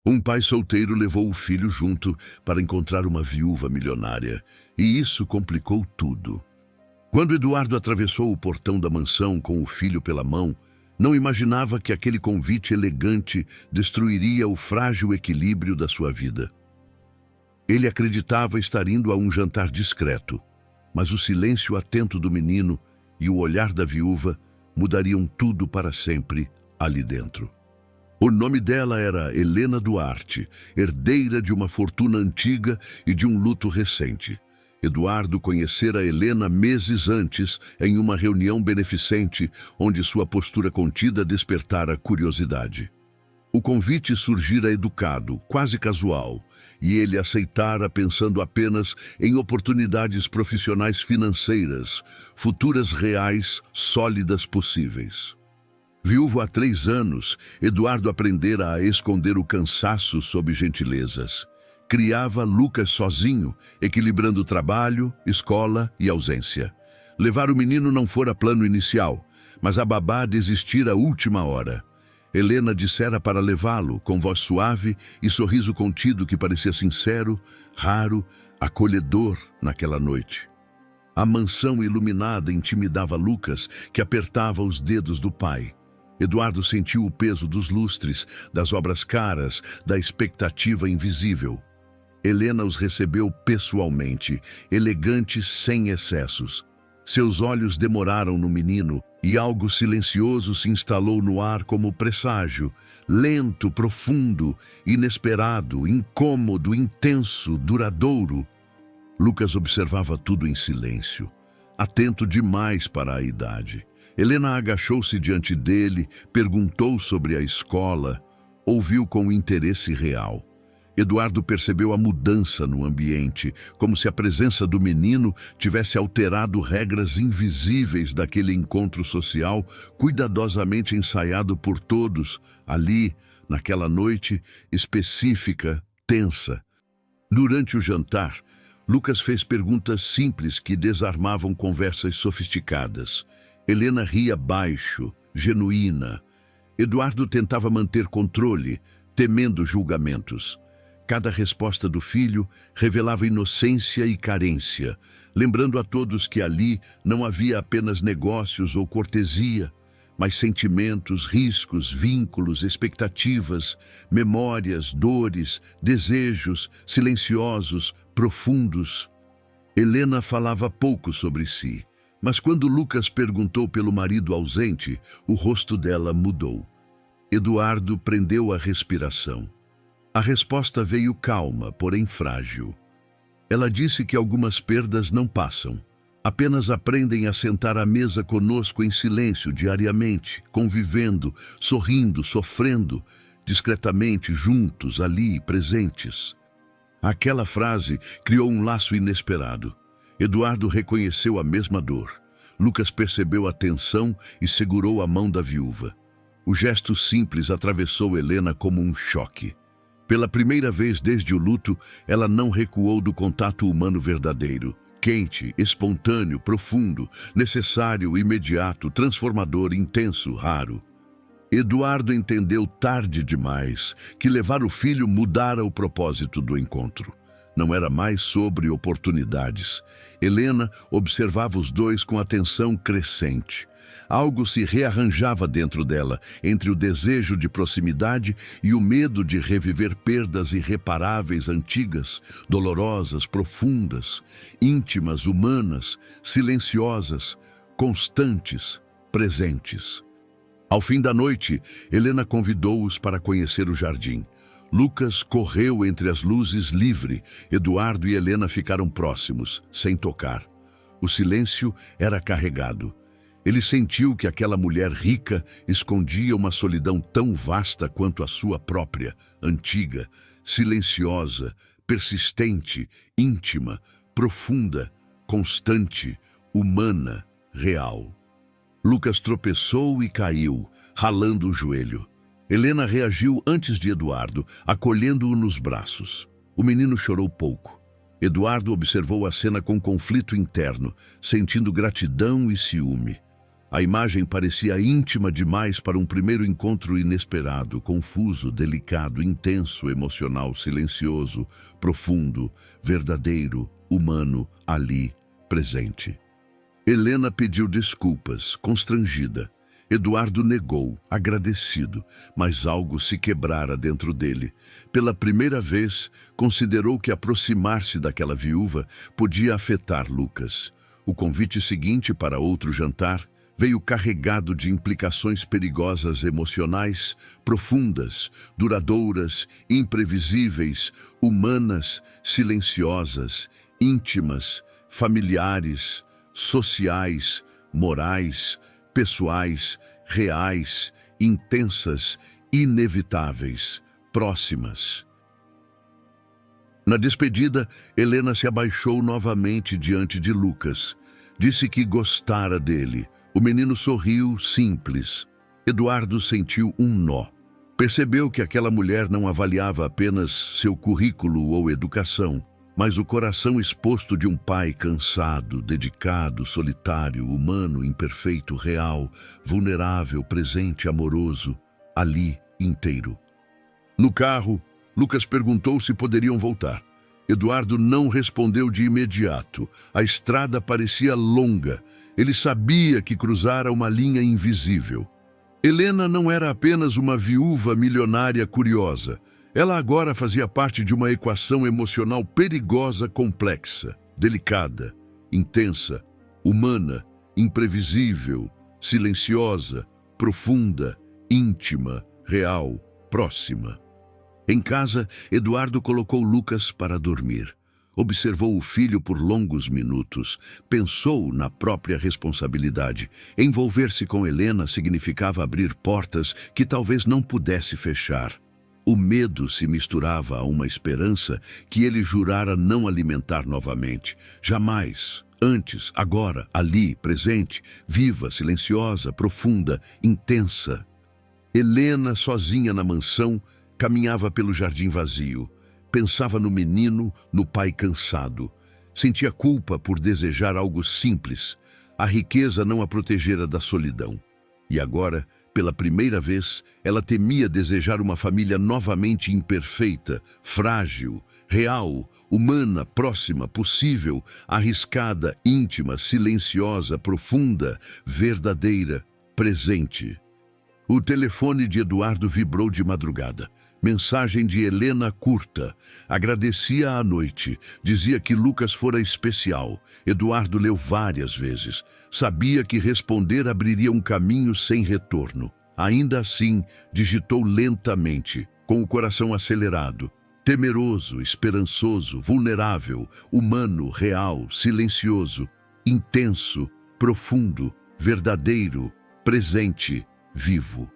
Um pai solteiro levou o filho junto para encontrar uma viúva milionária, e isso complicou tudo. Quando Eduardo atravessou o portão da mansão com o filho pela mão, não imaginava que aquele convite elegante destruiria o frágil equilíbrio da sua vida. Ele acreditava estar indo a um jantar discreto, mas o silêncio atento do menino e o olhar da viúva mudariam tudo para sempre ali dentro. O nome dela era Helena Duarte, herdeira de uma fortuna antiga e de um luto recente. Eduardo conhecera Helena meses antes em uma reunião beneficente, onde sua postura contida despertara curiosidade. O convite surgira educado, quase casual, e ele aceitara pensando apenas em oportunidades profissionais financeiras, futuras reais, sólidas possíveis. Viúvo há 3 anos, Eduardo aprendera a esconder o cansaço sob gentilezas. Criava Lucas sozinho, equilibrando trabalho, escola e ausência. Levar o menino não fora plano inicial, mas a babá desistira à última hora. Helena dissera para levá-lo, com voz suave e sorriso contido que parecia sincero, raro, acolhedor naquela noite. A mansão iluminada intimidava Lucas, que apertava os dedos do pai. Eduardo sentiu o peso dos lustres, das obras caras, da expectativa invisível. Helena os recebeu pessoalmente, elegante sem excessos. Seus olhos demoraram no menino e algo silencioso se instalou no ar como presságio, lento, profundo, inesperado, incômodo, intenso, duradouro. Lucas observava tudo em silêncio, atento demais para a idade. Helena agachou-se diante dele, perguntou sobre a escola, ouviu com interesse real. Eduardo percebeu a mudança no ambiente, como se a presença do menino tivesse alterado regras invisíveis daquele encontro social cuidadosamente ensaiado por todos, ali, naquela noite específica, tensa. Durante o jantar, Lucas fez perguntas simples que desarmavam conversas sofisticadas. Helena ria baixo, genuína. Eduardo tentava manter controle, temendo julgamentos. Cada resposta do filho revelava inocência e carência, lembrando a todos que ali não havia apenas negócios ou cortesia, mas sentimentos, riscos, vínculos, expectativas, memórias, dores, desejos, silenciosos, profundos. Helena falava pouco sobre si. Mas quando Lucas perguntou pelo marido ausente, o rosto dela mudou. Eduardo prendeu a respiração. A resposta veio calma, porém frágil. Ela disse que algumas perdas não passam. Apenas aprendem a sentar à mesa conosco em silêncio diariamente, convivendo, sorrindo, sofrendo, discretamente juntos, ali, presentes. Aquela frase criou um laço inesperado. Eduardo reconheceu a mesma dor. Lucas percebeu a tensão e segurou a mão da viúva. O gesto simples atravessou Helena como um choque. Pela primeira vez desde o luto, ela não recuou do contato humano verdadeiro, quente, espontâneo, profundo, necessário, imediato, transformador, intenso, raro. Eduardo entendeu tarde demais que levar o filho mudara o propósito do encontro. Não era mais sobre oportunidades. Helena observava os dois com atenção crescente. Algo se rearranjava dentro dela, entre o desejo de proximidade e o medo de reviver perdas irreparáveis antigas, dolorosas, profundas, íntimas, humanas, silenciosas, constantes, presentes. Ao fim da noite, Helena convidou-os para conhecer o jardim. Lucas correu entre as luzes livre. Eduardo e Helena ficaram próximos, sem tocar. O silêncio era carregado. Ele sentiu que aquela mulher rica escondia uma solidão tão vasta quanto a sua própria, antiga, silenciosa, persistente, íntima, profunda, constante, humana, real. Lucas tropeçou e caiu, ralando o joelho. Helena reagiu antes de Eduardo, acolhendo-o nos braços. O menino chorou pouco. Eduardo observou a cena com conflito interno, sentindo gratidão e ciúme. A imagem parecia íntima demais para um primeiro encontro inesperado, confuso, delicado, intenso, emocional, silencioso, profundo, verdadeiro, humano, ali, presente. Helena pediu desculpas, constrangida. Eduardo negou, agradecido, mas algo se quebrara dentro dele. Pela primeira vez, considerou que aproximar-se daquela viúva podia afetar Lucas. O convite seguinte para outro jantar veio carregado de implicações perigosas emocionais, profundas, duradouras, imprevisíveis, humanas, silenciosas, íntimas, familiares, sociais, morais, pessoais, reais, intensas, inevitáveis, próximas. Na despedida, Helena se abaixou novamente diante de Lucas. Disse que gostara dele. O menino sorriu, simples. Eduardo sentiu um nó. Percebeu que aquela mulher não avaliava apenas seu currículo ou educação, mas o coração exposto de um pai cansado, dedicado, solitário, humano, imperfeito, real, vulnerável, presente, amoroso, ali, inteiro. No carro, Lucas perguntou se poderiam voltar. Eduardo não respondeu de imediato. A estrada parecia longa. Ele sabia que cruzara uma linha invisível. Helena não era apenas uma viúva milionária curiosa. Ela agora fazia parte de uma equação emocional perigosa, complexa, delicada, intensa, humana, imprevisível, silenciosa, profunda, íntima, real, próxima. Em casa, Eduardo colocou Lucas para dormir. Observou o filho por longos minutos. Pensou na própria responsabilidade. Envolver-se com Helena significava abrir portas que talvez não pudesse fechar. O medo se misturava a uma esperança que ele jurara não alimentar novamente. Jamais. Antes, agora, ali, presente, viva, silenciosa, profunda, intensa. Helena, sozinha na mansão, caminhava pelo jardim vazio. Pensava no menino, no pai cansado. Sentia culpa por desejar algo simples. A riqueza não a protegera da solidão. E agora, pela primeira vez, ela temia desejar uma família novamente imperfeita, frágil, real, humana, próxima, possível, arriscada, íntima, silenciosa, profunda, verdadeira, presente. O telefone de Eduardo vibrou de madrugada. Mensagem de Helena curta. Agradecia à noite. Dizia que Lucas fora especial. Eduardo leu várias vezes. Sabia que responder abriria um caminho sem retorno. Ainda assim, digitou lentamente, com o coração acelerado. Temeroso, esperançoso, vulnerável, humano, real, silencioso, intenso, profundo, verdadeiro, presente, vivo.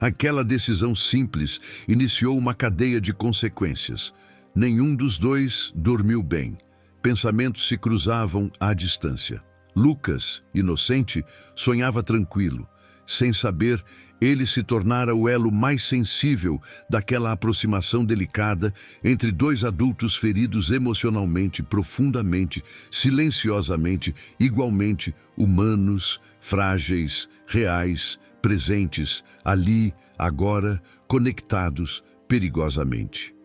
Aquela decisão simples iniciou uma cadeia de consequências. Nenhum dos dois dormiu bem. Pensamentos se cruzavam à distância. Lucas, inocente, sonhava tranquilo. Sem saber, ele se tornara o elo mais sensível daquela aproximação delicada entre dois adultos feridos emocionalmente, profundamente, silenciosamente, igualmente humanos, frágeis, reais, presentes, ali, agora, conectados perigosamente.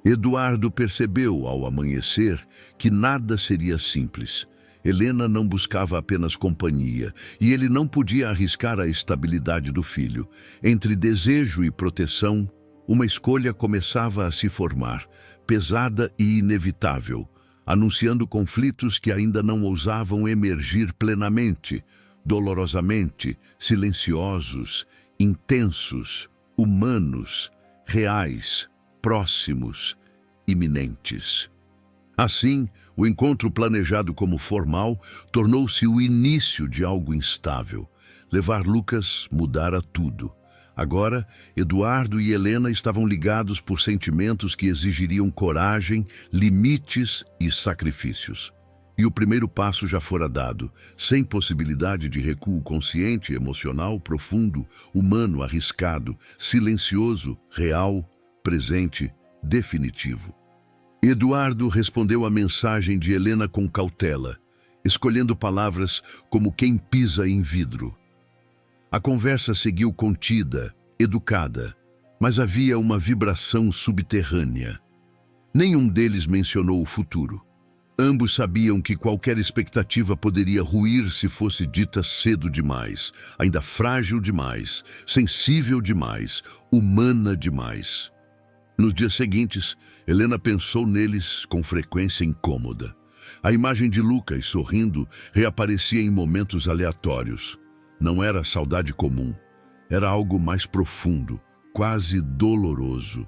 Eduardo percebeu, ao amanhecer, que nada seria simples. Helena não buscava apenas companhia, e ele não podia arriscar a estabilidade do filho. Entre desejo e proteção, uma escolha começava a se formar, pesada e inevitável, anunciando conflitos que ainda não ousavam emergir plenamente, dolorosamente, silenciosos, intensos, humanos, reais, próximos, iminentes. Assim, o encontro planejado como formal tornou-se o início de algo instável. Levar Lucas mudara tudo. Agora, Eduardo e Helena estavam ligados por sentimentos que exigiriam coragem, limites e sacrifícios. E o primeiro passo já fora dado, sem possibilidade de recuo consciente, emocional, profundo, humano, arriscado, silencioso, real, presente, definitivo. Eduardo respondeu à mensagem de Helena com cautela, escolhendo palavras como quem pisa em vidro. A conversa seguiu contida, educada, mas havia uma vibração subterrânea. Nenhum deles mencionou o futuro. Ambos sabiam que qualquer expectativa poderia ruir se fosse dita cedo demais, ainda frágil demais, sensível demais, humana demais. Nos dias seguintes, Helena pensou neles com frequência incômoda. A imagem de Lucas sorrindo reaparecia em momentos aleatórios. Não era saudade comum, era algo mais profundo, quase doloroso.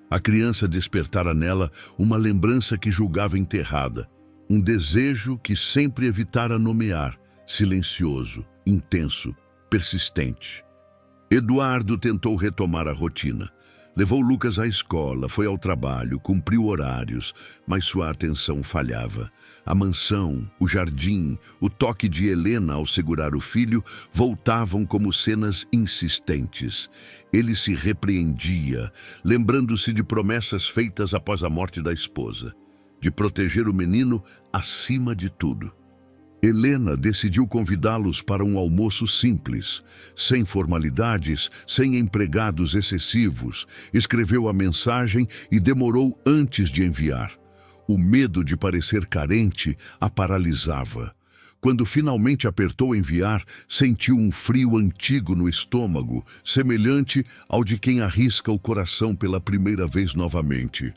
A criança despertara nela uma lembrança que julgava enterrada, um desejo que sempre evitara nomear, silencioso, intenso, persistente. Eduardo tentou retomar a rotina. Levou Lucas à escola, foi ao trabalho, cumpriu horários, mas sua atenção falhava. A mansão, o jardim, o toque de Helena ao segurar o filho voltavam como cenas insistentes. Ele se repreendia, lembrando-se de promessas feitas após a morte da esposa, de proteger o menino acima de tudo. Helena decidiu convidá-los para um almoço simples, sem formalidades, sem empregados excessivos. Escreveu a mensagem e demorou antes de enviar. O medo de parecer carente a paralisava. Quando finalmente apertou enviar, sentiu um frio antigo no estômago, semelhante ao de quem arrisca o coração pela primeira vez novamente.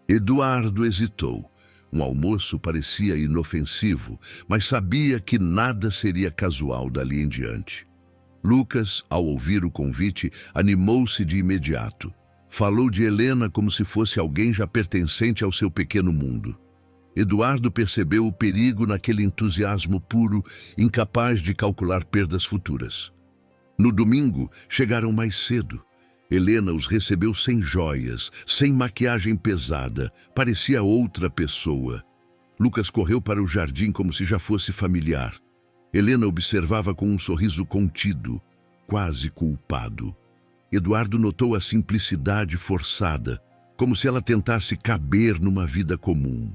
Eduardo hesitou. Um almoço parecia inofensivo, mas sabia que nada seria casual dali em diante. Lucas, ao ouvir o convite, animou-se de imediato. Falou de Helena como se fosse alguém já pertencente ao seu pequeno mundo. Eduardo percebeu o perigo naquele entusiasmo puro, incapaz de calcular perdas futuras. No domingo, chegaram mais cedo. Helena os recebeu sem joias, sem maquiagem pesada, parecia outra pessoa. Lucas correu para o jardim como se já fosse familiar. Helena observava com um sorriso contido, quase culpado. Eduardo notou a simplicidade forçada, como se ela tentasse caber numa vida comum.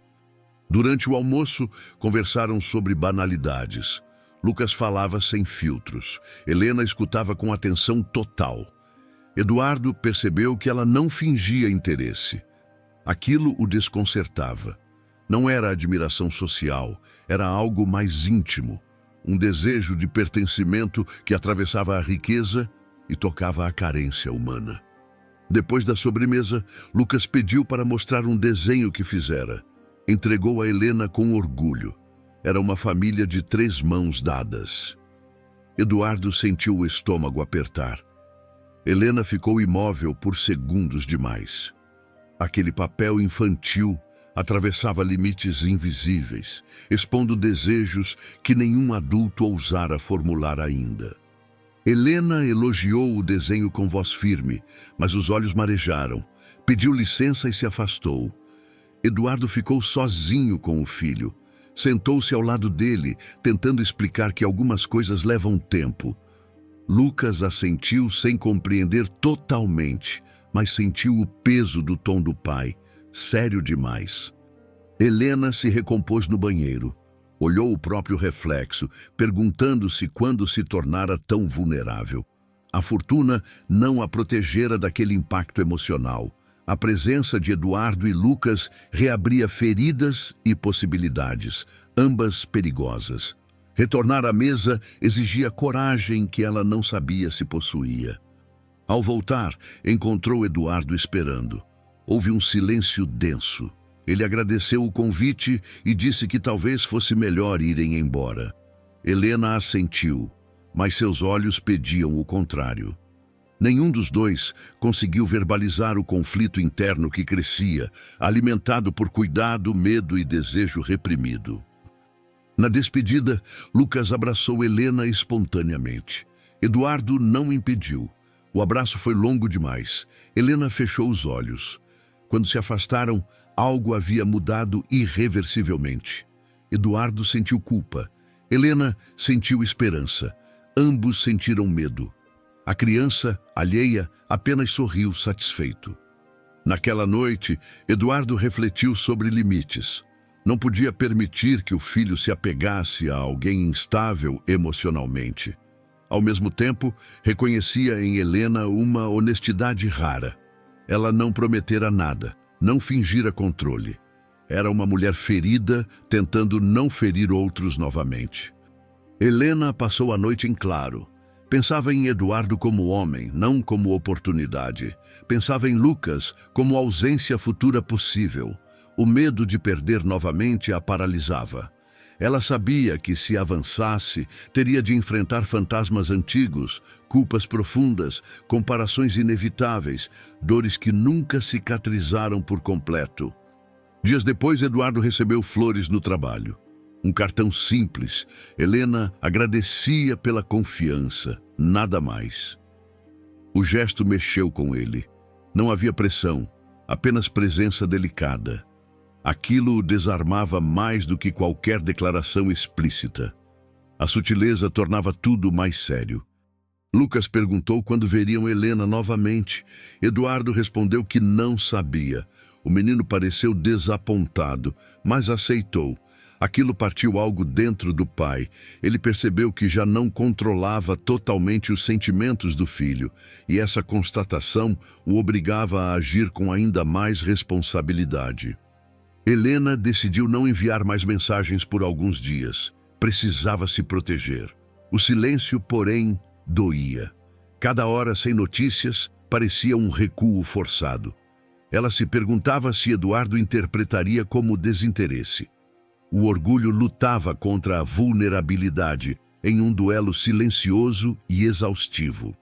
Durante o almoço, conversaram sobre banalidades. Lucas falava sem filtros. Helena escutava com atenção total. Eduardo percebeu que ela não fingia interesse. Aquilo o desconcertava. Não era admiração social, era algo mais íntimo, um desejo de pertencimento que atravessava a riqueza e tocava a carência humana. Depois da sobremesa, Lucas pediu para mostrar um desenho que fizera. Entregou a Helena com orgulho. Era uma família de 3 mãos dadas. Eduardo sentiu o estômago apertar. Helena ficou imóvel por segundos demais. Aquele papel infantil atravessava limites invisíveis, expondo desejos que nenhum adulto ousara formular ainda. Helena elogiou o desenho com voz firme, mas os olhos marejaram. Pediu licença e se afastou. Eduardo ficou sozinho com o filho. Sentou-se ao lado dele, tentando explicar que algumas coisas levam tempo. Lucas assentiu sem compreender totalmente, mas sentiu o peso do tom do pai, sério demais. Helena se recompôs no banheiro. Olhou o próprio reflexo, perguntando-se quando se tornara tão vulnerável. A fortuna não a protegera daquele impacto emocional. A presença de Eduardo e Lucas reabria feridas e possibilidades, ambas perigosas. Retornar à mesa exigia coragem que ela não sabia se possuía. Ao voltar, encontrou Eduardo esperando. Houve um silêncio denso. Ele agradeceu o convite e disse que talvez fosse melhor irem embora. Helena assentiu, mas seus olhos pediam o contrário. Nenhum dos dois conseguiu verbalizar o conflito interno que crescia, alimentado por cuidado, medo e desejo reprimido. Na despedida, Lucas abraçou Helena espontaneamente. Eduardo não impediu. O abraço foi longo demais. Helena fechou os olhos. Quando se afastaram, algo havia mudado irreversivelmente. Eduardo sentiu culpa. Helena sentiu esperança. Ambos sentiram medo. A criança, alheia, apenas sorriu satisfeito. Naquela noite, Eduardo refletiu sobre limites. Não podia permitir que o filho se apegasse a alguém instável emocionalmente. Ao mesmo tempo, reconhecia em Helena uma honestidade rara. Ela não prometera nada, não fingira controle. Era uma mulher ferida, tentando não ferir outros novamente. Helena passou a noite em claro. Pensava em Eduardo como homem, não como oportunidade. Pensava em Lucas como ausência futura possível. O medo de perder novamente a paralisava. Ela sabia que, se avançasse, teria de enfrentar fantasmas antigos, culpas profundas, comparações inevitáveis, dores que nunca cicatrizaram por completo. Dias depois, Eduardo recebeu flores no trabalho. Um cartão simples. Helena agradecia pela confiança, nada mais. O gesto mexeu com ele. Não havia pressão, apenas presença delicada. Aquilo o desarmava mais do que qualquer declaração explícita. A sutileza tornava tudo mais sério. Lucas perguntou quando veriam Helena novamente. Eduardo respondeu que não sabia. O menino pareceu desapontado, mas aceitou. Aquilo partiu algo dentro do pai. Ele percebeu que já não controlava totalmente os sentimentos do filho, e essa constatação o obrigava a agir com ainda mais responsabilidade. Helena decidiu não enviar mais mensagens por alguns dias. Precisava se proteger. O silêncio, porém, doía. Cada hora sem notícias parecia um recuo forçado. Ela se perguntava se Eduardo interpretaria como desinteresse. O orgulho lutava contra a vulnerabilidade em um duelo silencioso e exaustivo.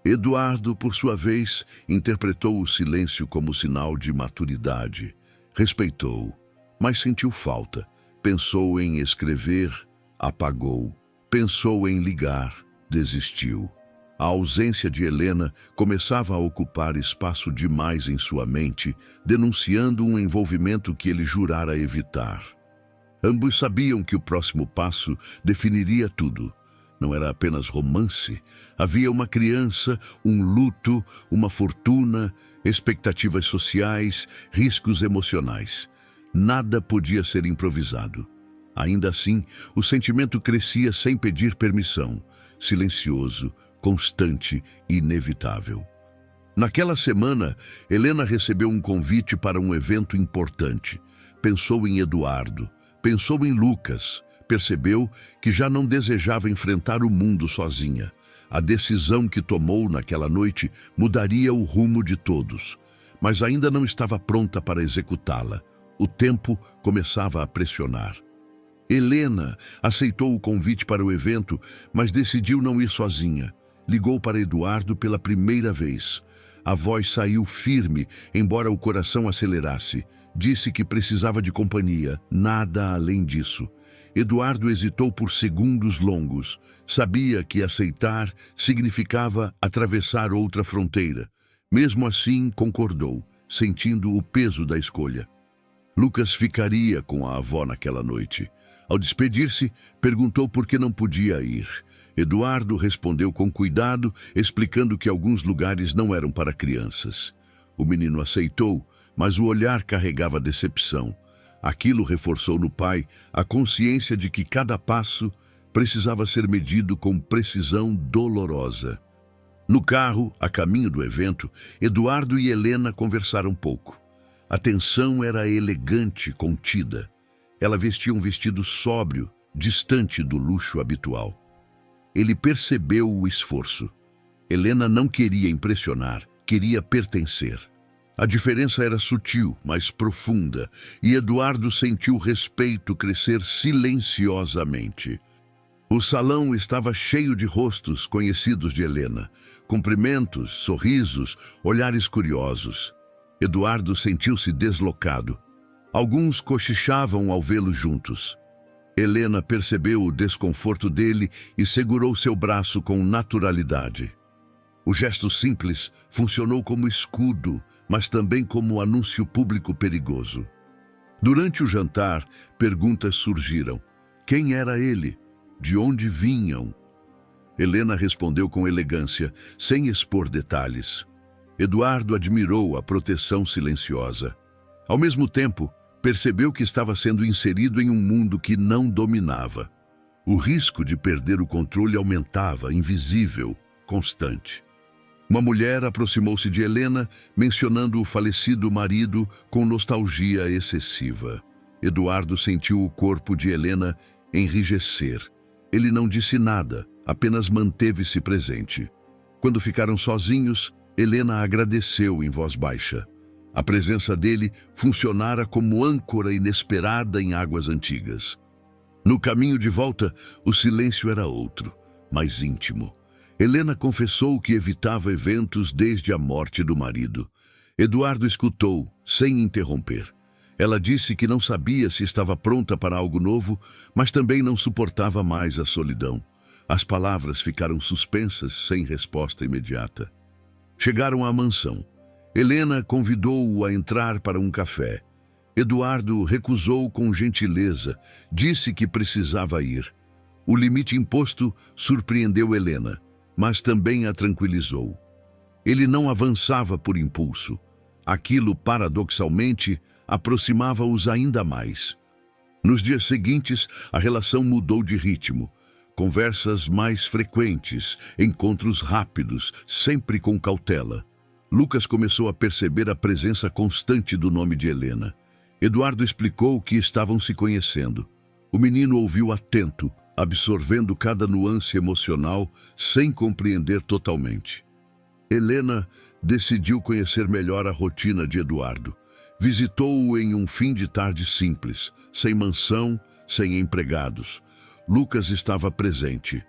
Eduardo, por sua vez, interpretou o silêncio como sinal de maturidade. Respeitou, mas sentiu falta. Pensou em escrever, apagou. Pensou em ligar, desistiu. A ausência de Helena começava a ocupar espaço demais em sua mente, denunciando um envolvimento que ele jurara evitar. Ambos sabiam que o próximo passo definiria tudo. Não era apenas romance. Havia uma criança, um luto, uma fortuna, expectativas sociais, riscos emocionais. Nada podia ser improvisado. Ainda assim, o sentimento crescia sem pedir permissão, silencioso, constante e inevitável. Naquela semana, Helena recebeu um convite para um evento importante. Pensou em Eduardo, pensou em Lucas. Percebeu que já não desejava enfrentar o mundo sozinha. A decisão que tomou naquela noite mudaria o rumo de todos, mas ainda não estava pronta para executá-la. O tempo começava a pressionar. Helena aceitou o convite para o evento, mas decidiu não ir sozinha. Ligou para Eduardo pela primeira vez. A voz saiu firme, embora o coração acelerasse. Disse que precisava de companhia, nada além disso. Eduardo hesitou por segundos longos. Sabia que aceitar significava atravessar outra fronteira. Mesmo assim, concordou, sentindo o peso da escolha. Lucas ficaria com a avó naquela noite. Ao despedir-se, perguntou por que não podia ir. Eduardo respondeu com cuidado, explicando que alguns lugares não eram para crianças. O menino aceitou, mas o olhar carregava decepção. Aquilo reforçou no pai a consciência de que cada passo precisava ser medido com precisão dolorosa. No carro, a caminho do evento, Eduardo e Helena conversaram pouco. A tensão era elegante, contida. Ela vestia um vestido sóbrio, distante do luxo habitual. Ele percebeu o esforço. Helena não queria impressionar, queria pertencer. A diferença era sutil, mas profunda, e Eduardo sentiu respeito crescer silenciosamente. O salão estava cheio de rostos conhecidos de Helena, cumprimentos, sorrisos, olhares curiosos. Eduardo sentiu-se deslocado. Alguns cochichavam ao vê-los juntos. Helena percebeu o desconforto dele e segurou seu braço com naturalidade. O gesto simples funcionou como escudo, mas também como anúncio público perigoso. Durante o jantar, perguntas surgiram. Quem era ele? De onde vinham? Helena respondeu com elegância, sem expor detalhes. Eduardo admirou a proteção silenciosa. Ao mesmo tempo, percebeu que estava sendo inserido em um mundo que não dominava. O risco de perder o controle aumentava, invisível, constante. Uma mulher aproximou-se de Helena, mencionando o falecido marido com nostalgia excessiva. Eduardo sentiu o corpo de Helena enrijecer. Ele não disse nada, apenas manteve-se presente. Quando ficaram sozinhos, Helena agradeceu em voz baixa. A presença dele funcionara como âncora inesperada em águas antigas. No caminho de volta, o silêncio era outro, mais íntimo. Helena confessou que evitava eventos desde a morte do marido. Eduardo escutou, sem interromper. Ela disse que não sabia se estava pronta para algo novo, mas também não suportava mais a solidão. As palavras ficaram suspensas, sem resposta imediata. Chegaram à mansão. Helena convidou-o a entrar para um café. Eduardo recusou com gentileza, disse que precisava ir. O limite imposto surpreendeu Helena, mas também a tranquilizou. Ele não avançava por impulso. Aquilo, paradoxalmente, aproximava-os ainda mais. Nos dias seguintes, a relação mudou de ritmo. Conversas mais frequentes, encontros rápidos, sempre com cautela. Lucas começou a perceber a presença constante do nome de Helena. Eduardo explicou que estavam se conhecendo. O menino ouviu atento, absorvendo cada nuance emocional sem compreender totalmente. Helena decidiu conhecer melhor a rotina de Eduardo. Visitou-o em um fim de tarde simples, sem mansão, sem empregados. Lucas estava presente.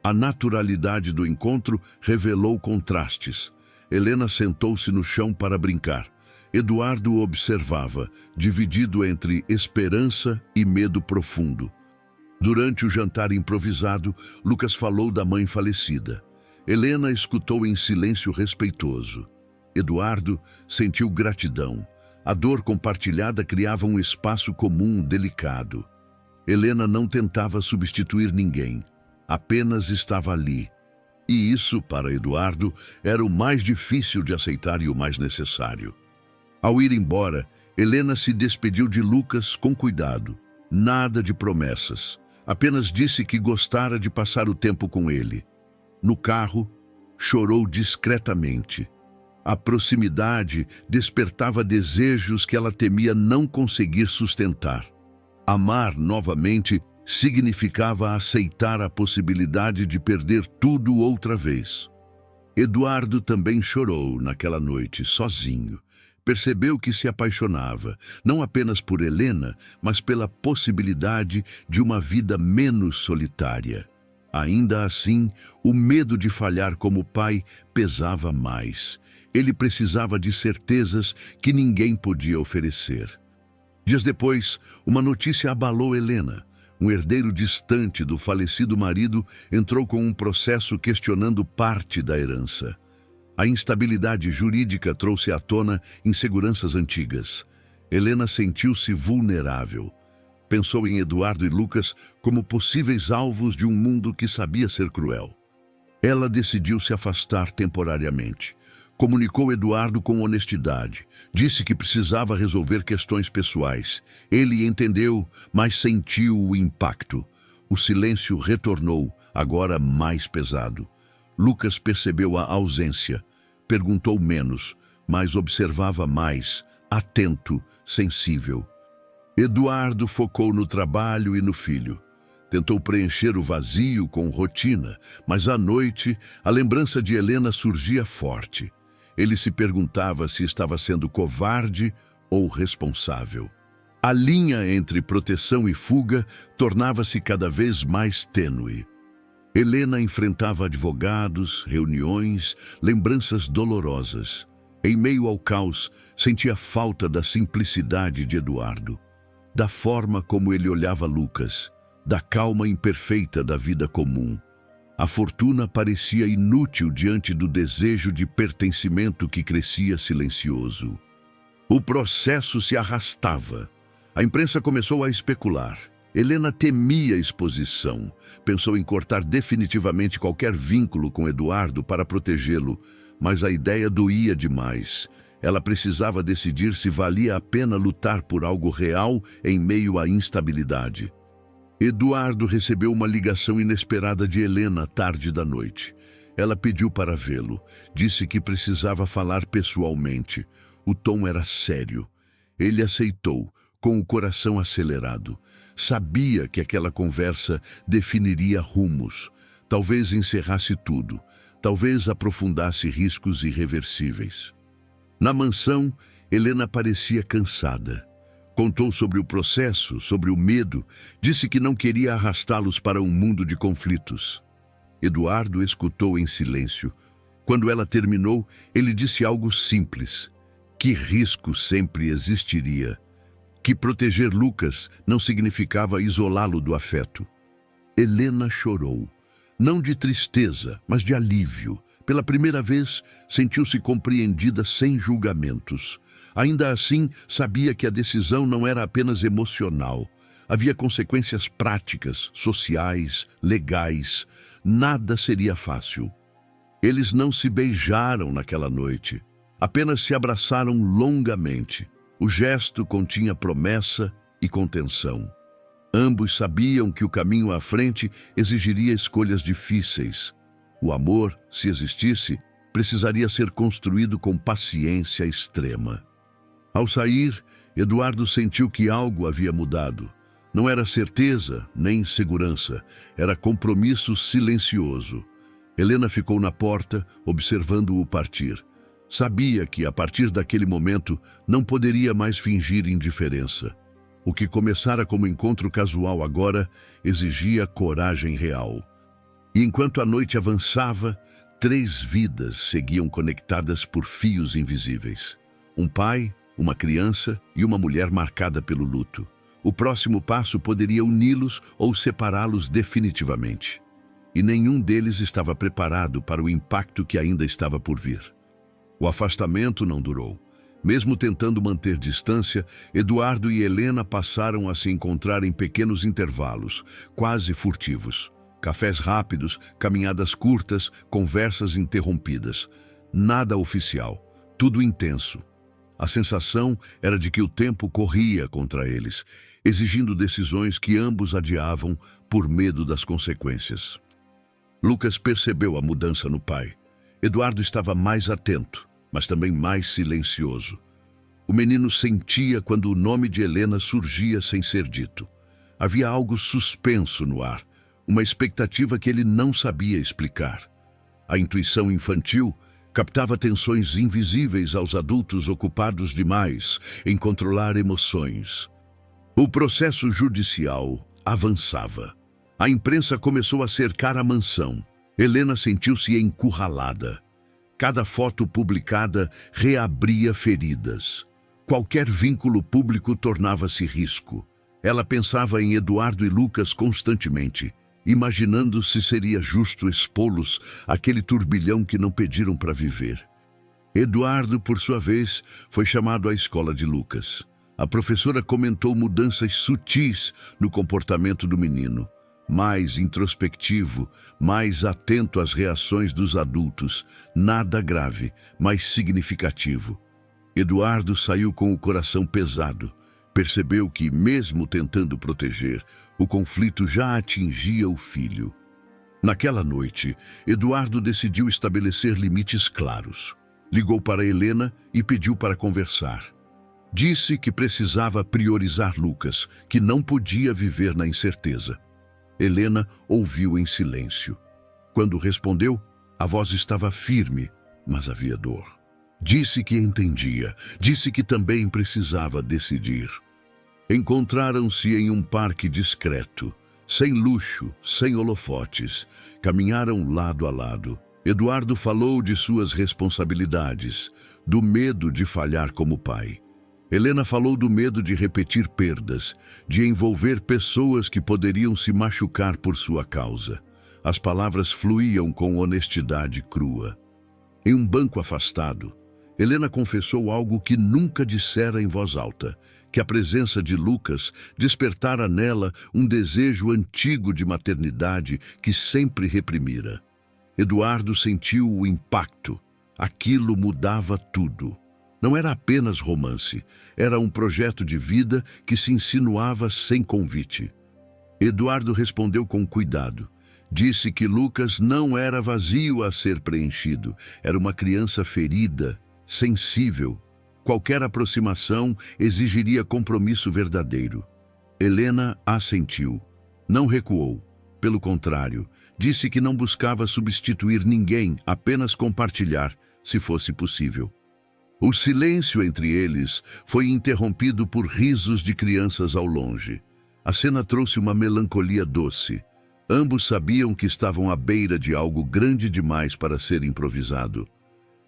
A naturalidade do encontro revelou contrastes. Helena sentou-se no chão para brincar. Eduardo o observava, dividido entre esperança e medo profundo. Durante o jantar improvisado, Lucas falou da mãe falecida. Helena escutou em silêncio respeitoso. Eduardo sentiu gratidão. A dor compartilhada criava um espaço comum delicado. Helena não tentava substituir ninguém, apenas estava ali. E isso, para Eduardo, era o mais difícil de aceitar e o mais necessário. Ao ir embora, Helena se despediu de Lucas com cuidado. Nada de promessas. Apenas disse que gostara de passar o tempo com ele. No carro, chorou discretamente. A proximidade despertava desejos que ela temia não conseguir sustentar. Amar novamente significava aceitar a possibilidade de perder tudo outra vez. Eduardo também chorou naquela noite, sozinho. Percebeu que se apaixonava, não apenas por Helena, mas pela possibilidade de uma vida menos solitária. Ainda assim, o medo de falhar como pai pesava mais. Ele precisava de certezas que ninguém podia oferecer. Dias depois, uma notícia abalou Helena. Um herdeiro distante do falecido marido entrou com um processo questionando parte da herança. A instabilidade jurídica trouxe à tona inseguranças antigas. Helena sentiu-se vulnerável. Pensou em Eduardo e Lucas como possíveis alvos de um mundo que sabia ser cruel. Ela decidiu se afastar temporariamente. Comunicou Eduardo com honestidade. Disse que precisava resolver questões pessoais. Ele entendeu, mas sentiu o impacto. O silêncio retornou, agora mais pesado. Lucas percebeu a ausência. Perguntou menos, mas observava mais, atento, sensível. Eduardo focou no trabalho e no filho. Tentou preencher o vazio com rotina, mas à noite a lembrança de Helena surgia forte. Ele se perguntava se estava sendo covarde ou responsável. A linha entre proteção e fuga tornava-se cada vez mais tênue. Helena enfrentava advogados, reuniões, lembranças dolorosas. Em meio ao caos, sentia falta da simplicidade de Eduardo, da forma como ele olhava Lucas, da calma imperfeita da vida comum. A fortuna parecia inútil diante do desejo de pertencimento que crescia silencioso. O processo se arrastava. A imprensa começou a especular. Helena temia exposição. Pensou em cortar definitivamente qualquer vínculo com Eduardo para protegê-lo, mas a ideia doía demais. Ela precisava decidir se valia a pena lutar por algo real em meio à instabilidade. Eduardo recebeu uma ligação inesperada de Helena à tarde da noite. Ela pediu para vê-lo, disse que precisava falar pessoalmente. O tom era sério. Ele aceitou, com o coração acelerado. Sabia que aquela conversa definiria rumos. Talvez encerrasse tudo. Talvez aprofundasse riscos irreversíveis. Na mansão, Helena parecia cansada. Contou sobre o processo, sobre o medo, disse que não queria arrastá-los para um mundo de conflitos. Eduardo escutou em silêncio. Quando ela terminou, ele disse algo simples. Que risco sempre existiria. Que proteger Lucas não significava isolá-lo do afeto. Helena chorou. Não de tristeza, mas de alívio. Pela primeira vez, sentiu-se compreendida sem julgamentos. Ainda assim, sabia que a decisão não era apenas emocional. Havia consequências práticas, sociais, legais. Nada seria fácil. Eles não se beijaram naquela noite. Apenas se abraçaram longamente. O gesto continha promessa e contenção. Ambos sabiam que o caminho à frente exigiria escolhas difíceis. O amor, se existisse, precisaria ser construído com paciência extrema. Ao sair, Eduardo sentiu que algo havia mudado. Não era certeza nem segurança, era compromisso silencioso. Helena ficou na porta, observando-o partir. Sabia que, a partir daquele momento, não poderia mais fingir indiferença. O que começara como encontro casual agora exigia coragem real. E enquanto a noite avançava, 3 vidas seguiam conectadas por fios invisíveis. Um pai, uma criança e uma mulher marcada pelo luto. O próximo passo poderia uni-los ou separá-los definitivamente. E nenhum deles estava preparado para o impacto que ainda estava por vir. O afastamento não durou. Mesmo tentando manter distância, Eduardo e Helena passaram a se encontrar em pequenos intervalos, quase furtivos. Cafés rápidos, caminhadas curtas, conversas interrompidas. Nada oficial, tudo intenso. A sensação era de que o tempo corria contra eles, exigindo decisões que ambos adiavam por medo das consequências. Lucas percebeu a mudança no pai. Eduardo estava mais atento, mas também mais silencioso. O menino sentia quando o nome de Helena surgia sem ser dito. Havia algo suspenso no ar, uma expectativa que ele não sabia explicar. A intuição infantil captava tensões invisíveis aos adultos ocupados demais em controlar emoções. O processo judicial avançava. A imprensa começou a cercar a mansão. Helena sentiu-se encurralada. Cada foto publicada reabria feridas. Qualquer vínculo público tornava-se risco. Ela pensava em Eduardo e Lucas constantemente, imaginando se seria justo expô-los àquele turbilhão que não pediram para viver. Eduardo, por sua vez, foi chamado à escola de Lucas. A professora comentou mudanças sutis no comportamento do menino. Mais introspectivo, mais atento às reações dos adultos. Nada grave, mas significativo. Eduardo saiu com o coração pesado. Percebeu que, mesmo tentando proteger, o conflito já atingia o filho. Naquela noite, Eduardo decidiu estabelecer limites claros. Ligou para Helena e pediu para conversar. Disse que precisava priorizar Lucas, que não podia viver na incerteza. Helena ouviu em silêncio. Quando respondeu, a voz estava firme, mas havia dor. Disse que entendia, disse que também precisava decidir. Encontraram-se em um parque discreto, sem luxo, sem holofotes. Caminharam lado a lado. Eduardo falou de suas responsabilidades, do medo de falhar como pai. Helena falou do medo de repetir perdas, de envolver pessoas que poderiam se machucar por sua causa. As palavras fluíam com honestidade crua. Em um banco afastado, Helena confessou algo que nunca dissera em voz alta, que a presença de Lucas despertara nela um desejo antigo de maternidade que sempre reprimira. Eduardo sentiu o impacto. Aquilo mudava tudo. Não era apenas romance, era um projeto de vida que se insinuava sem convite. Eduardo respondeu com cuidado. Disse que Lucas não era vazio a ser preenchido. Era uma criança ferida, sensível. Qualquer aproximação exigiria compromisso verdadeiro. Helena assentiu. Não recuou. Pelo contrário, disse que não buscava substituir ninguém, apenas compartilhar, se fosse possível. O silêncio entre eles foi interrompido por risos de crianças ao longe. A cena trouxe uma melancolia doce. Ambos sabiam que estavam à beira de algo grande demais para ser improvisado.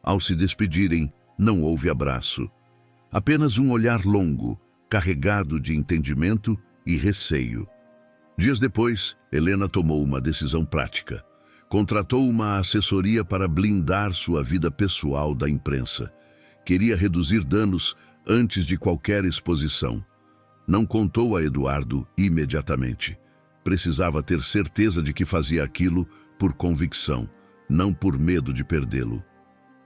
Ao se despedirem, não houve abraço. Apenas um olhar longo, carregado de entendimento e receio. Dias depois, Helena tomou uma decisão prática. Contratou uma assessoria para blindar sua vida pessoal da imprensa. Queria reduzir danos antes de qualquer exposição. Não contou a Eduardo imediatamente. Precisava ter certeza de que fazia aquilo por convicção, não por medo de perdê-lo.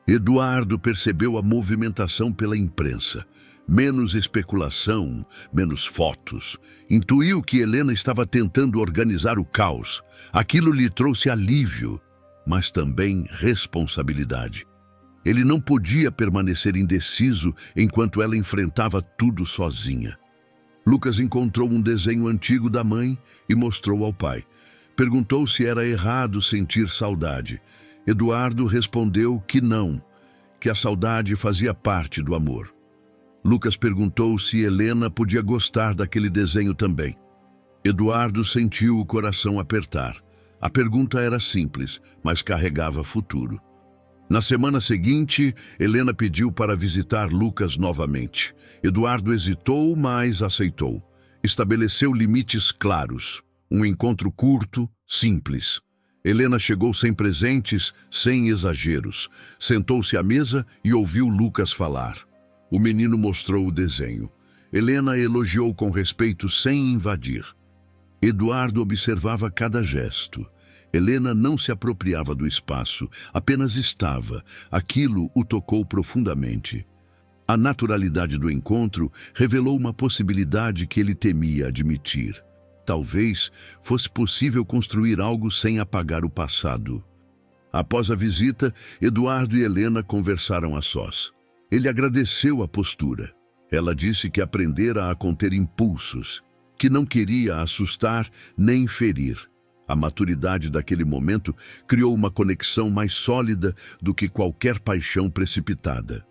Eduardo percebeu a movimentação pela imprensa. Menos especulação, menos fotos. Intuiu que Helena estava tentando organizar o caos. Aquilo lhe trouxe alívio, mas também responsabilidade. Ele não podia permanecer indeciso enquanto ela enfrentava tudo sozinha. Lucas encontrou um desenho antigo da mãe e mostrou ao pai. Perguntou se era errado sentir saudade. Eduardo respondeu que não, que a saudade fazia parte do amor. Lucas perguntou se Helena podia gostar daquele desenho também. Eduardo sentiu o coração apertar. A pergunta era simples, mas carregava futuro. Na semana seguinte, Helena pediu para visitar Lucas novamente. Eduardo hesitou, mas aceitou. Estabeleceu limites claros. Um encontro curto, simples. Helena chegou sem presentes, sem exageros. Sentou-se à mesa e ouviu Lucas falar. O menino mostrou o desenho. Helena elogiou com respeito, sem invadir. Eduardo observava cada gesto. Helena não se apropriava do espaço, apenas estava. Aquilo o tocou profundamente. A naturalidade do encontro revelou uma possibilidade que ele temia admitir. Talvez fosse possível construir algo sem apagar o passado. Após a visita, Eduardo e Helena conversaram a sós. Ele agradeceu a postura. Ela disse que aprendera a conter impulsos, que não queria assustar nem ferir. A maturidade daquele momento criou uma conexão mais sólida do que qualquer paixão precipitada.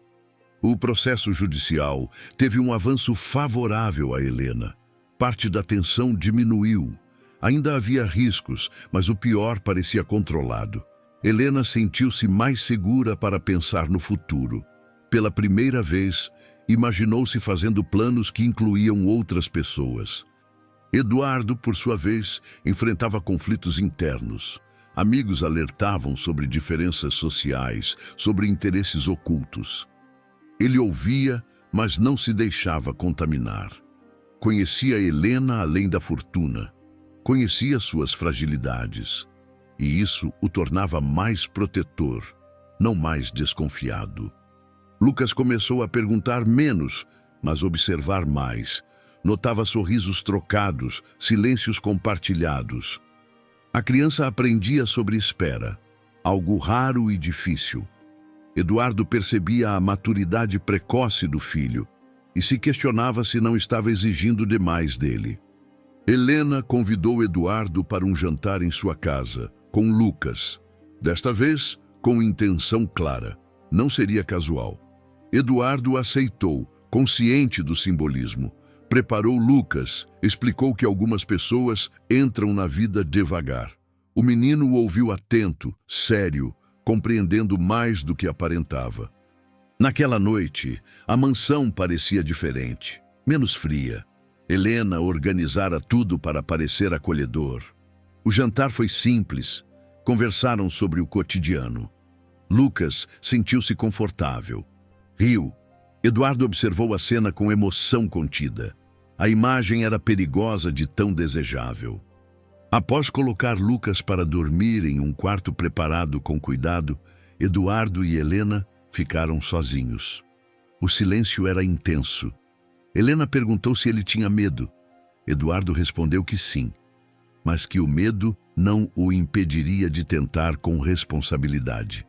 O processo judicial teve um avanço favorável a Helena. Parte da tensão diminuiu. Ainda havia riscos, mas o pior parecia controlado. Helena sentiu-se mais segura para pensar no futuro. Pela primeira vez, imaginou-se fazendo planos que incluíam outras pessoas. Eduardo, por sua vez, enfrentava conflitos internos. Amigos alertavam sobre diferenças sociais, sobre interesses ocultos. Ele ouvia, mas não se deixava contaminar. Conhecia Helena além da fortuna. Conhecia suas fragilidades. E isso o tornava mais protetor, não mais desconfiado. Lucas começou a perguntar menos, mas observar mais. Notava sorrisos trocados, silêncios compartilhados. A criança aprendia sobre espera, algo raro e difícil. Eduardo percebia a maturidade precoce do filho e se questionava se não estava exigindo demais dele. Helena convidou Eduardo para um jantar em sua casa, com Lucas. Desta vez, com intenção clara. Não seria casual. Eduardo aceitou, consciente do simbolismo. Preparou Lucas, explicou que algumas pessoas entram na vida devagar. O menino o ouviu atento, sério, compreendendo mais do que aparentava. Naquela noite, a mansão parecia diferente, menos fria. Helena organizara tudo para parecer acolhedor. O jantar foi simples. Conversaram sobre o cotidiano. Lucas sentiu-se confortável. Riu. Eduardo observou a cena com emoção contida. A imagem era perigosa de tão desejável. Após colocar Lucas para dormir em um quarto preparado com cuidado, Eduardo e Helena ficaram sozinhos. O silêncio era intenso. Helena perguntou se ele tinha medo. Eduardo respondeu que sim. mas que o medo não o impediria de tentar com responsabilidade.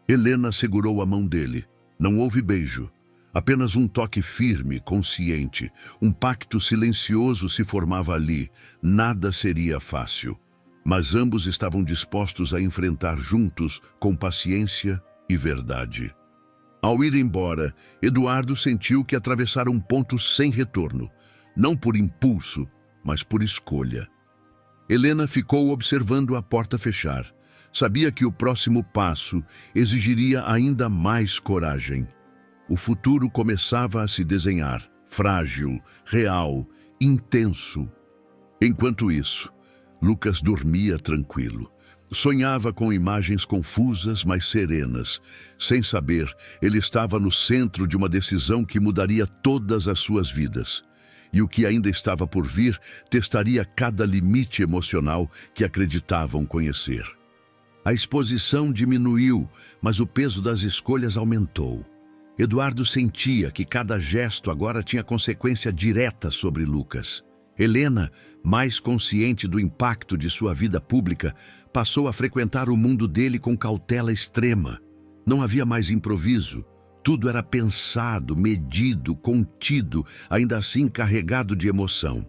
Helena segurou a mão dele. Não houve beijo. Apenas um toque firme, consciente. Um pacto silencioso se formava ali. Nada seria fácil. Mas ambos estavam dispostos a enfrentar juntos, com paciência e verdade. Ao ir embora, Eduardo sentiu que atravessara um ponto sem retorno. Não por impulso, mas por escolha. Helena ficou observando a porta fechar. Sabia que o próximo passo exigiria ainda mais coragem. O futuro começava a se desenhar, frágil, real, intenso. Enquanto isso, Lucas dormia tranquilo. Sonhava com imagens confusas, mas serenas. Sem saber, ele estava no centro de uma decisão que mudaria todas as suas vidas. E o que ainda estava por vir testaria cada limite emocional que acreditavam conhecer. A exposição diminuiu, mas o peso das escolhas aumentou. Eduardo sentia que cada gesto agora tinha consequência direta sobre Lucas. Helena, mais consciente do impacto de sua vida pública, passou a frequentar o mundo dele com cautela extrema. Não havia mais improviso. Tudo era pensado, medido, contido, ainda assim carregado de emoção.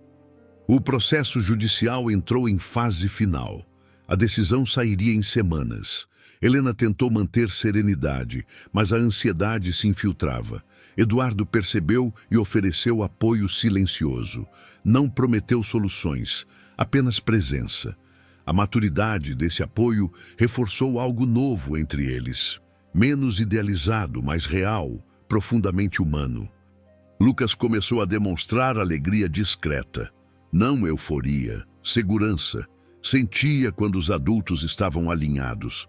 O processo judicial entrou em fase final. A decisão sairia em semanas. Helena tentou manter serenidade, mas a ansiedade se infiltrava. Eduardo percebeu e ofereceu apoio silencioso. Não prometeu soluções, apenas presença. A maturidade desse apoio reforçou algo novo entre eles. Menos idealizado, mais real, profundamente humano. Lucas começou a demonstrar alegria discreta. Não euforia, segurança. Sentia quando os adultos estavam alinhados.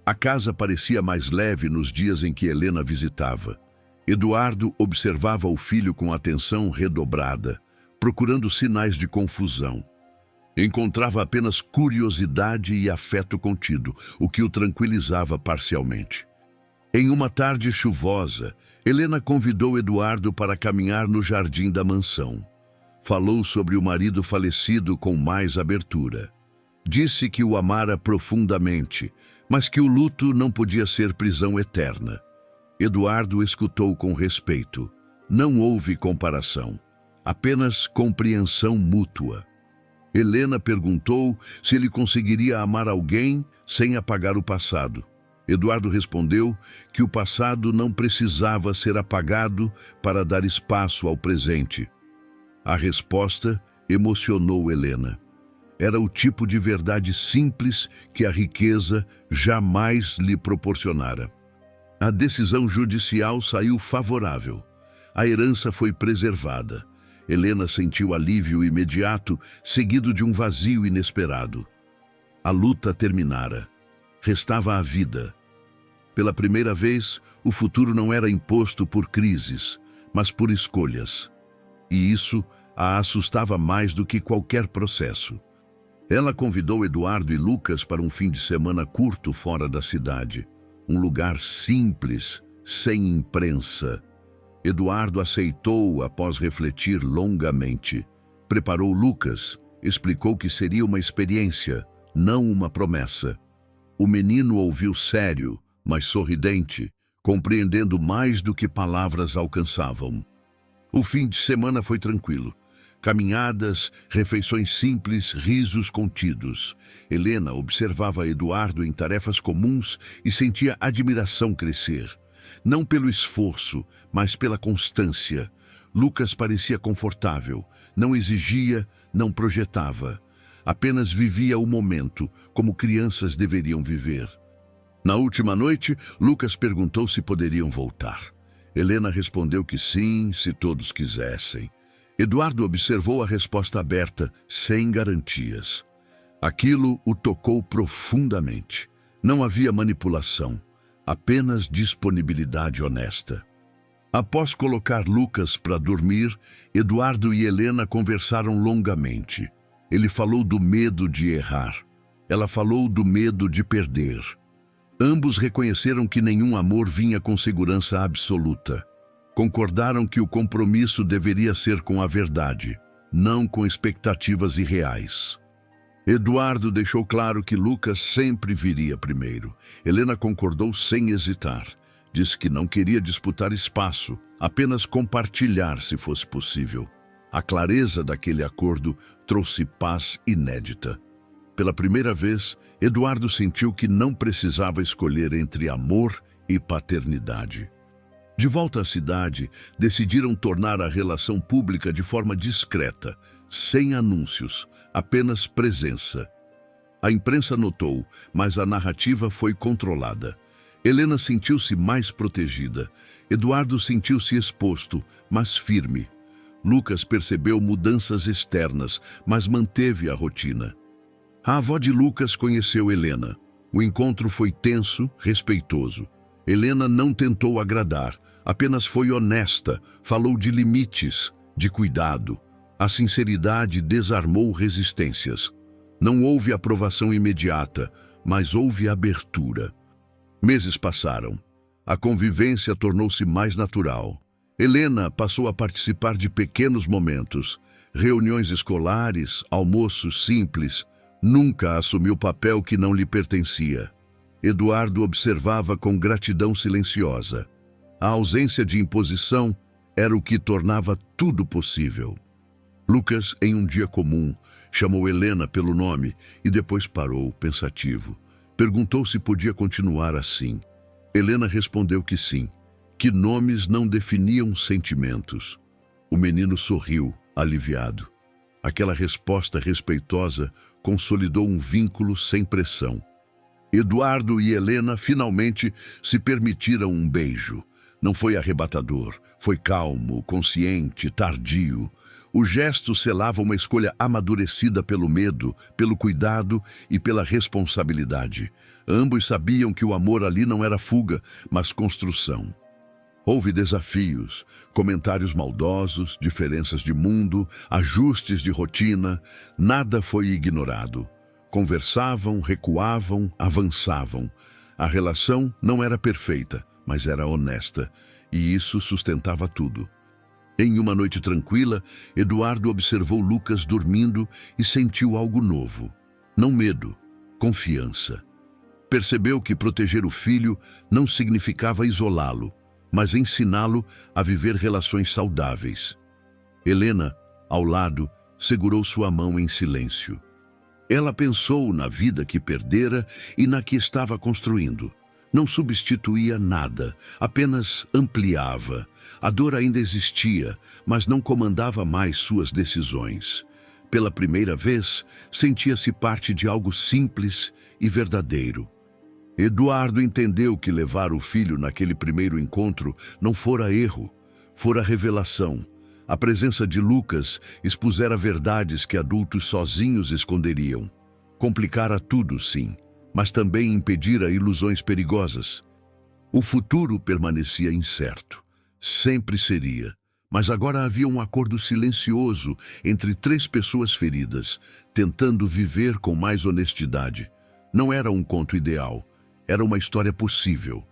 A casa parecia mais leve nos dias em que Helena visitava. Eduardo observava o filho com atenção redobrada, procurando sinais de confusão. Encontrava apenas curiosidade e afeto contido, o que o tranquilizava parcialmente. Em uma tarde chuvosa, Helena convidou Eduardo para caminhar no jardim da mansão. Falou sobre o marido falecido com mais abertura. Disse que o amara profundamente, mas que o luto não podia ser prisão eterna. Eduardo escutou com respeito. Não houve comparação, apenas compreensão mútua. Helena perguntou se ele conseguiria amar alguém sem apagar o passado. Eduardo respondeu que o passado não precisava ser apagado para dar espaço ao presente. A resposta emocionou Helena. Era o tipo de verdade simples que a riqueza jamais lhe proporcionara. A decisão judicial saiu favorável. A herança foi preservada. Helena sentiu alívio imediato, seguido de um vazio inesperado. A luta terminara. Restava a vida. Pela primeira vez, o futuro não era imposto por crises, mas por escolhas. E isso a assustava mais do que qualquer processo. Ela convidou Eduardo e Lucas para um fim de semana curto fora da cidade. Um lugar simples, sem imprensa. Eduardo aceitou após refletir longamente. Preparou Lucas, explicou que seria uma experiência, não uma promessa. O menino ouviu sério, mas sorridente, compreendendo mais do que palavras alcançavam. O fim de semana foi tranquilo. Caminhadas, refeições simples, risos contidos. Helena observava Eduardo em tarefas comuns e sentia admiração crescer. Não pelo esforço, mas pela constância. Lucas parecia confortável, não exigia, não projetava. Apenas vivia o momento, como crianças deveriam viver. Na última noite, Lucas perguntou se poderiam voltar. Helena respondeu que sim, se todos quisessem. Eduardo observou a resposta aberta, sem garantias. Aquilo o tocou profundamente. Não havia manipulação, apenas disponibilidade honesta. Após colocar Lucas para dormir, Eduardo e Helena conversaram longamente. Ele falou do medo de errar. Ela falou do medo de perder. Ambos reconheceram que nenhum amor vinha com segurança absoluta. Concordaram que o compromisso deveria ser com a verdade, não com expectativas irreais. Eduardo deixou claro que Lucas sempre viria primeiro. Helena concordou sem hesitar. Disse que não queria disputar espaço, apenas compartilhar se fosse possível. A clareza daquele acordo trouxe paz inédita. Pela primeira vez, Eduardo sentiu que não precisava escolher entre amor e paternidade. De volta à cidade, decidiram tornar a relação pública de forma discreta, sem anúncios, apenas presença. A imprensa notou, mas a narrativa foi controlada. Helena sentiu-se mais protegida. Eduardo sentiu-se exposto, mas firme. Lucas percebeu mudanças externas, mas manteve a rotina. A avó de Lucas conheceu Helena. O encontro foi tenso, respeitoso. Helena não tentou agradar, apenas foi honesta, falou de limites, de cuidado. A sinceridade desarmou resistências. Não houve aprovação imediata, mas houve abertura. Meses passaram. A convivência tornou-se mais natural. Helena passou a participar de pequenos momentos, reuniões escolares, almoços simples. Nunca assumiu papel que não lhe pertencia. Eduardo observava com gratidão silenciosa. A ausência de imposição era o que tornava tudo possível. Lucas, em um dia comum, chamou Helena pelo nome e depois parou, pensativo. Perguntou se podia continuar assim. Helena respondeu que sim, que nomes não definiam sentimentos. O menino sorriu, aliviado. Aquela resposta respeitosa consolidou um vínculo sem pressão. Eduardo e Helena finalmente se permitiram um beijo. Não foi arrebatador, foi calmo, consciente, tardio. O gesto selava uma escolha amadurecida pelo medo, pelo cuidado e pela responsabilidade. Ambos sabiam que o amor ali não era fuga, mas construção. Houve desafios, comentários maldosos, diferenças de mundo, ajustes de rotina. Nada foi ignorado. Conversavam, recuavam, avançavam. A relação não era perfeita, mas era honesta, e isso sustentava tudo. Em uma noite tranquila, Eduardo observou Lucas dormindo e sentiu algo novo. Não medo, confiança. Percebeu que proteger o filho não significava isolá-lo, mas ensiná-lo a viver relações saudáveis. Helena, ao lado, segurou sua mão em silêncio. Ela pensou na vida que perdera e na que estava construindo. Não substituía nada, apenas ampliava. A dor ainda existia, mas não comandava mais suas decisões. Pela primeira vez, sentia-se parte de algo simples e verdadeiro. Eduardo entendeu que levar o filho naquele primeiro encontro não fora erro, fora revelação. A presença de Lucas expusera verdades que adultos sozinhos esconderiam. Complicara tudo, sim, mas também impedira ilusões perigosas. O futuro permanecia incerto. Sempre seria. Mas agora havia um acordo silencioso entre três pessoas feridas, tentando viver com mais honestidade. Não era um conto ideal, era uma história possível.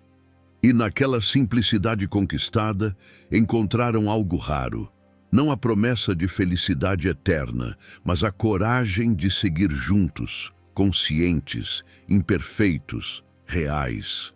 E naquela simplicidade conquistada, encontraram algo raro. Não a promessa de felicidade eterna, mas a coragem de seguir juntos, conscientes, imperfeitos, reais.